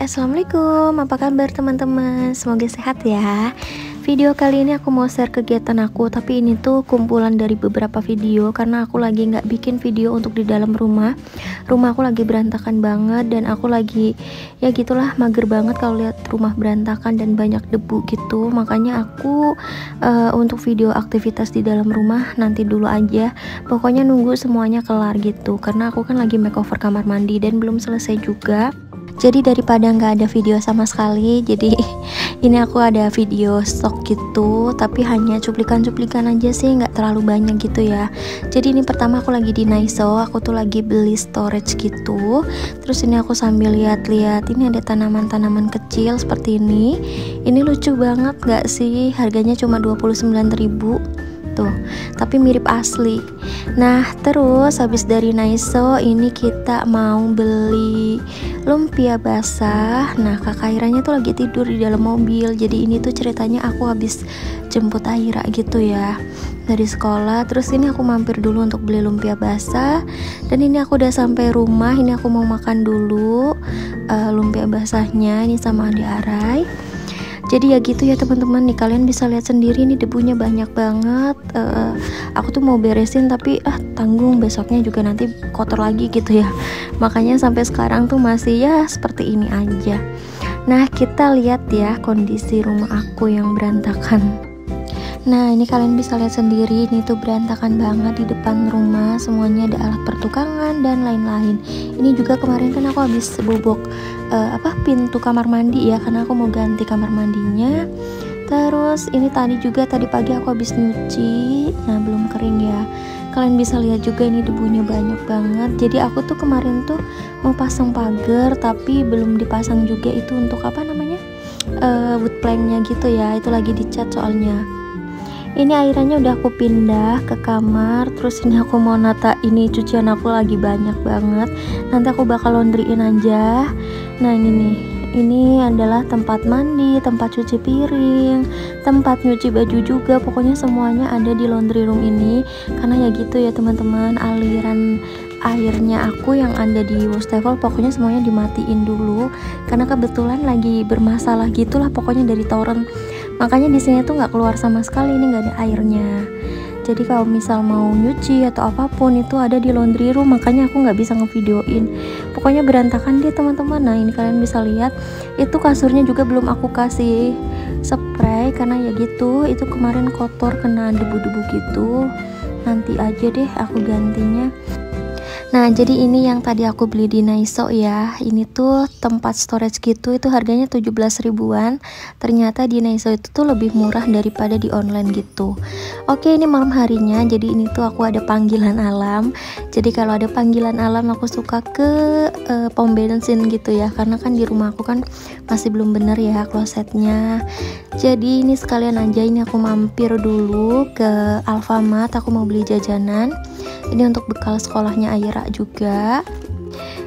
Assalamualaikum, apa kabar teman-teman? Semoga sehat ya. Video kali ini aku mau share kegiatan aku, tapi ini tuh kumpulan dari beberapa video karena aku lagi nggak bikin video untuk di dalam rumah. Rumah aku lagi berantakan banget dan aku lagi ya gitulah mager banget kalau lihat rumah berantakan dan banyak debu gitu. Makanya aku untuk video aktivitas di dalam rumah nanti dulu aja. Pokoknya nunggu semuanya kelar gitu karena aku kan lagi makeover kamar mandi dan belum selesai juga. Jadi daripada nggak ada video sama sekali, jadi ini aku ada video stok gitu, tapi hanya cuplikan-cuplikan aja sih, nggak terlalu banyak gitu ya. Jadi ini pertama aku lagi di Naiso, aku tuh lagi beli storage gitu. Terus ini aku sambil lihat-lihat, ini ada tanaman-tanaman kecil seperti ini. Ini lucu banget nggak sih? Harganya cuma 29.000 tuh, tapi mirip asli. Nah terus habis dari Naiso ini kita mau beli lumpia basah. Nah kakak Airanya tuh lagi tidur di dalam mobil. Jadi ini tuh ceritanya aku habis jemput Aira gitu ya dari sekolah. Terus ini aku mampir dulu untuk beli lumpia basah. Dan ini aku udah sampai rumah. Ini aku mau makan dulu lumpia basahnya ini sama adik Arai. Jadi ya gitu ya teman-teman, nih kalian bisa lihat sendiri nih debunya banyak banget. Aku tuh mau beresin tapi tanggung, besoknya juga nanti kotor lagi gitu ya. Makanya sampai sekarang tuh masih ya seperti ini aja. Nah kita lihat ya kondisi rumah aku yang berantakan. Nah ini kalian bisa lihat sendiri, ini tuh berantakan banget di depan rumah. Semuanya ada alat pertukangan dan lain-lain. Ini juga kemarin kan aku habis bobok pintu kamar mandi ya, karena aku mau ganti kamar mandinya. Terus ini tadi pagi aku habis nyuci, nah belum kering ya. Kalian bisa lihat juga ini debunya banyak banget. Jadi aku tuh kemarin tuh mau pasang pagar tapi belum dipasang juga, itu untuk wood planknya gitu ya, itu lagi dicat soalnya. Ini airannya udah aku pindah ke kamar. Terus ini aku mau nata, ini cucian aku lagi banyak banget, nanti aku bakal laundryin aja. Nah ini nih, ini adalah tempat mandi, tempat cuci piring, tempat nyuci baju juga. Pokoknya semuanya ada di laundry room ini. Karena ya gitu ya teman-teman, aliran airnya aku yang ada di wastafel pokoknya semuanya dimatiin dulu karena kebetulan lagi bermasalah gitulah pokoknya dari torrent. Makanya di sini tuh nggak keluar sama sekali, ini nggak ada airnya. Jadi kalau misal mau nyuci atau apapun itu ada di laundry room, makanya aku nggak bisa ngevideoin. Pokoknya berantakan deh teman-teman. Nah ini kalian bisa lihat, itu kasurnya juga belum aku kasih spray karena ya gitu, itu kemarin kotor kena debu-debu gitu. Nanti aja deh aku gantinya. Nah jadi ini yang tadi aku beli di Naiso ya, ini tuh tempat storage gitu, itu harganya 17 ribuan. Ternyata di Naiso itu tuh lebih murah daripada di online gitu. Oke ini malam harinya, jadi ini tuh aku ada panggilan alam. Jadi kalau ada panggilan alam aku suka ke pom bensin gitu ya, karena kan di rumah aku kan masih belum bener ya klosetnya. Jadi ini sekalian aja, ini aku mampir dulu ke Alfamart, aku mau beli jajanan. Ini untuk bekal sekolahnya Aira juga.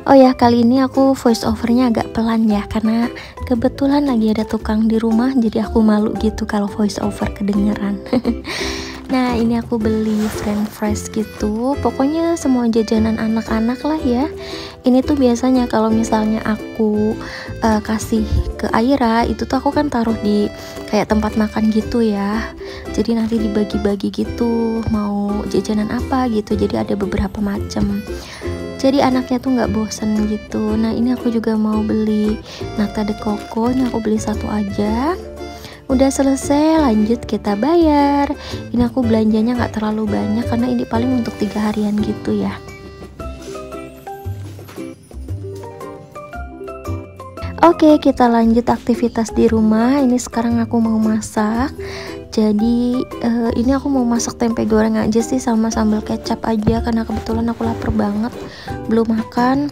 Oh ya, kali ini aku voice overnya agak pelan ya, karena kebetulan lagi ada tukang di rumah, jadi aku malu gitu kalau voice over kedengeran. Nah ini aku beli french fries gitu, pokoknya semua jajanan anak-anak lah ya. Ini tuh biasanya kalau misalnya aku kasih ke Aira, itu tuh aku kan taruh di kayak tempat makan gitu ya. Jadi nanti dibagi-bagi gitu, mau jajanan apa gitu, jadi ada beberapa macam. Jadi anaknya tuh nggak bosen gitu. Nah ini aku juga mau beli nata de coco, ini aku beli satu aja. Udah selesai, lanjut kita bayar. Ini aku belanjanya nggak terlalu banyak karena ini paling untuk 3 harian gitu ya. Oke kita lanjut aktivitas di rumah. Ini sekarang aku mau masak. Jadi ini aku mau masak tempe goreng aja sih sama sambal kecap aja, karena kebetulan aku lapar banget belum makan.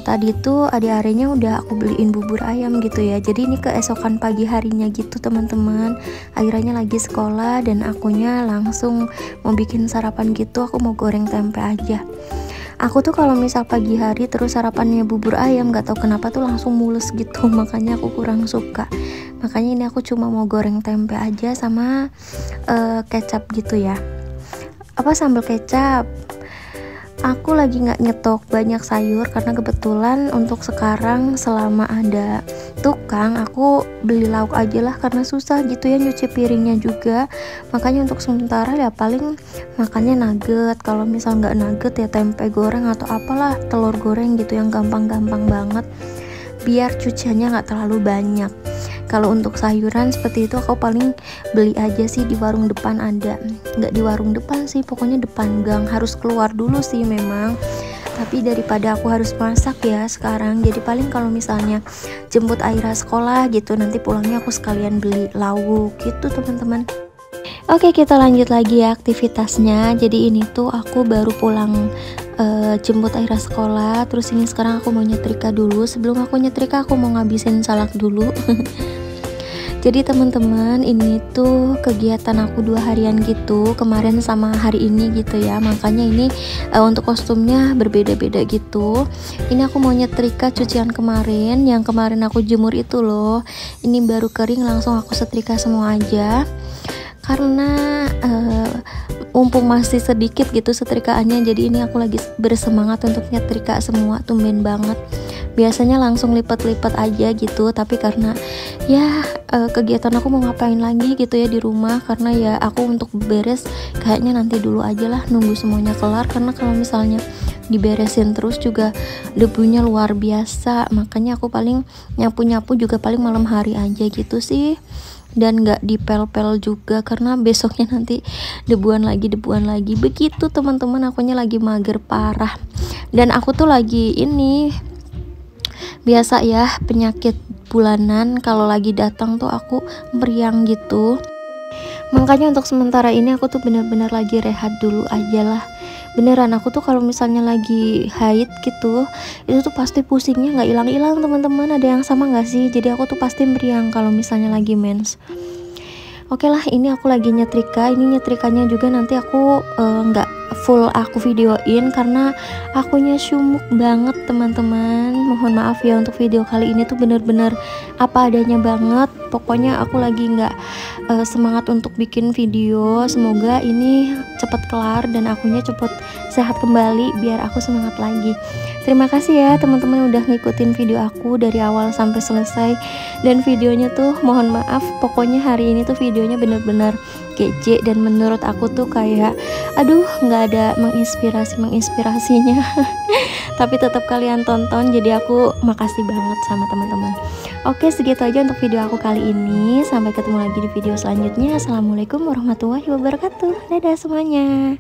Tadi tuh adik Arenya udah aku beliin bubur ayam gitu ya. Jadi ini keesokan pagi harinya gitu teman-teman. Akhirnya lagi sekolah dan akunya langsung mau bikin sarapan gitu. Aku mau goreng tempe aja. Aku tuh kalau misal pagi hari terus sarapannya bubur ayam, gak tahu kenapa tuh langsung mulus gitu. Makanya aku kurang suka. Makanya ini aku cuma mau goreng tempe aja sama kecap gitu ya. Sambal kecap. Aku lagi nggak nyetok banyak sayur karena kebetulan untuk sekarang selama ada tukang aku beli lauk aja lah, karena susah gitu ya nyuci piringnya juga. Makanya untuk sementara ya paling makannya nugget, kalau misal nggak nugget ya tempe goreng atau apalah, telur goreng gitu yang gampang-gampang banget biar cuciannya nggak terlalu banyak. Kalau untuk sayuran seperti itu aku paling beli aja sih di warung depan ada, nggak di warung depan sih, pokoknya depan gang, harus keluar dulu sih memang, tapi daripada aku harus masak ya sekarang, jadi paling kalau misalnya jemput Aira sekolah gitu nanti pulangnya aku sekalian beli lauk gitu teman-teman. Oke, kita lanjut lagi ya aktivitasnya. Jadi ini tuh aku baru pulang jemput Aira sekolah, terus ini sekarang aku mau nyetrika dulu. Sebelum aku nyetrika aku mau ngabisin salak dulu. Jadi teman-teman, ini tuh kegiatan aku 2 harian gitu, kemarin sama hari ini gitu ya. Makanya ini untuk kostumnya berbeda-beda gitu. Ini aku mau nyetrika cucian kemarin, yang kemarin aku jemur itu loh. Ini baru kering langsung aku setrika semua aja. Karena mumpung masih sedikit gitu setrikaannya, jadi ini aku lagi bersemangat untuk nyetrika semua, tumben banget. Biasanya langsung lipat-lipat aja gitu, tapi karena ya kegiatan aku mau ngapain lagi gitu ya di rumah, karena ya aku untuk beres kayaknya nanti dulu aja lah, nunggu semuanya kelar, karena kalau misalnya diberesin terus juga debunya luar biasa. Makanya aku paling nyapu-nyapu juga paling malam hari aja gitu sih, dan nggak dipel-pel juga karena besoknya nanti debuan lagi begitu teman-teman. Akunya lagi mager parah, dan aku tuh lagi ini biasa ya penyakit bulanan, kalau lagi datang tuh aku meriang gitu. Makanya untuk sementara ini aku tuh bener-bener lagi rehat dulu aja lah. Beneran, aku tuh kalau misalnya lagi haid gitu itu tuh pasti pusingnya nggak hilang-hilang teman-teman. Ada yang sama nggak sih? Jadi aku tuh pasti meriang kalau misalnya lagi mens. Oke lah, ini aku lagi nyetrika. Ini nyetrikanya juga nanti aku nggak full aku videoin karena akunya sumuk banget teman-teman. Mohon maaf ya untuk video kali ini tuh bener-bener apa adanya banget. Pokoknya aku lagi nggak semangat untuk bikin video. Semoga ini cepat kelar dan akunya cepet sehat kembali biar aku semangat lagi. Terima kasih ya teman-teman udah ngikutin video aku dari awal sampai selesai. Dan videonya tuh mohon maaf, pokoknya hari ini tuh videonya bener-bener kece, dan menurut aku tuh kayak aduh nggak ada menginspirasinya. Tapi tetap kalian tonton, jadi aku makasih banget sama teman-teman. Oke, segitu aja untuk video aku kali ini. Sampai ketemu lagi di video selanjutnya. Assalamualaikum warahmatullahi wabarakatuh. Dadah semuanya.